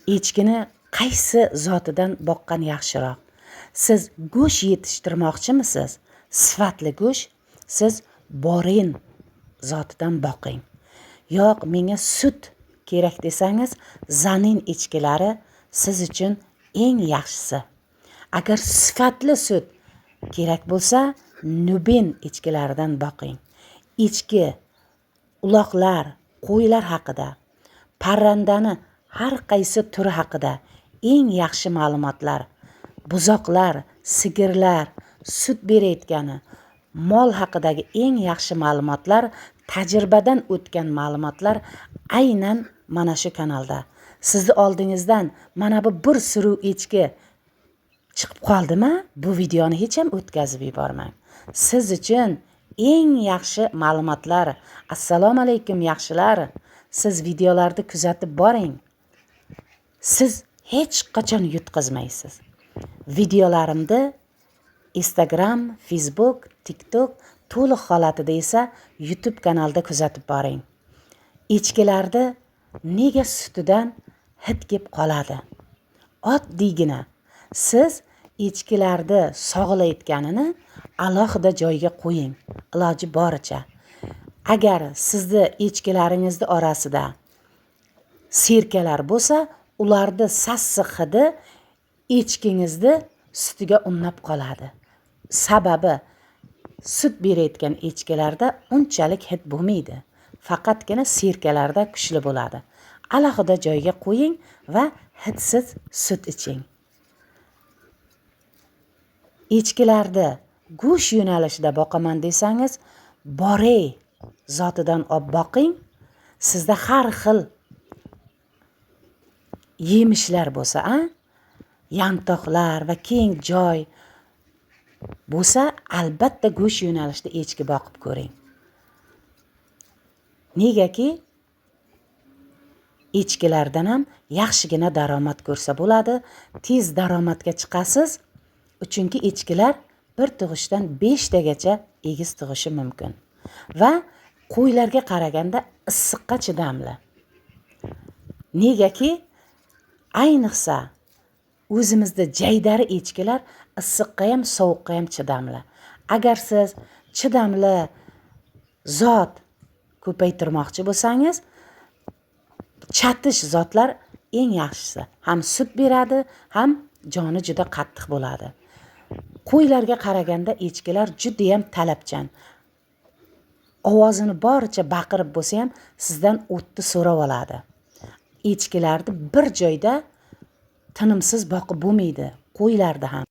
echkini qaysi zotidan boqqan yaxshiroq? Siz go'sht yetishtirmoqchimisiz? Sifatli go'sht, siz borin zotidan boqing. Yo'q, menga sut kerak desangiz, zanin echkilari siz uchun eng yaxshisi. Agar sifatli sut kerak bo'lsa, Nubin echkilaridan boqing. Echki, uloqlar, qo'ylar haqida, parrandani har qaysi turi haqida eng yaxshi ma'lumotlar, buzoqlar, sigirlar, sut berayotgani, mol haqidagi eng yaxshi ma'lumotlar, tajribadan o'tgan ma'lumotlar aynan mana shu kanalda. Sizni oldingizdan mana bu bir suruv echki chiqib qoldimi? Bu videoni hech ham o'tkazib yubormang. Siz uchun eng yaxshi ma'lumotlar. Assalomu alaykum yaxshilar. Siz videolarni kuzatib boring. Siz hech qachon yutqazmaysiz. Videolarimni Instagram, Facebook, TikTok to'liq holatida esa YouTube kanalida kuzatib boring. Echkilarda nega sutidan hid kelib qoladi? Oddiygina siz echkilarni sog'layotganini alohida joyga qo'ying, iloji boricha. Agar sizni echkilaringizni orasida sirkalar bo'lsa, ularni sassiq hidi echkingizni sutiga unnab qoladi. Sababi sut berayotgan echkilarda unchalik hid bo'lmaydi. Faqatgina sirkalarda kuchli bo'ladi. Alohida joyga qo'ying va hidsiz sut iching. Echkilarda go'sht yo'nalishida boqaman desangiz, borey zotidan olib boqing. Sizda har xil yemishlar bo'lsa, yantoqlar va keng joy bo'lsa, albatta go'sht yo'nalishida echki boqib ko'ring. Negaki echkilardan ham yaxshigina daromad ko'rsa bo'ladi, tez daromadga chiqasiz. Chunki echkilar bir tug'ishdan 5 tagacha egiz tug'ishi mumkin va qo'ylarga qaraganda issiqqa chidamli. Negaki ayniqsa o'zimizda jaydari echkilar issiqqa ham, sovuqqa ham chidamli. Agar siz chidamli zot ko'paytirmoqchi bo'lsangiz, chatish zotlar eng yaxshisi. Ham sut beradi, ham joni juda qattiq bo'ladi. Qo'ylarga qaraganda echkilar juda ham talabchan. Ovozini boricha baqirib bo'lsa ham sizdan o'tni so'rab oladi. Echkilarni bir joyda tinimsiz boqib bo'lmaydi, qo'ylarda ham.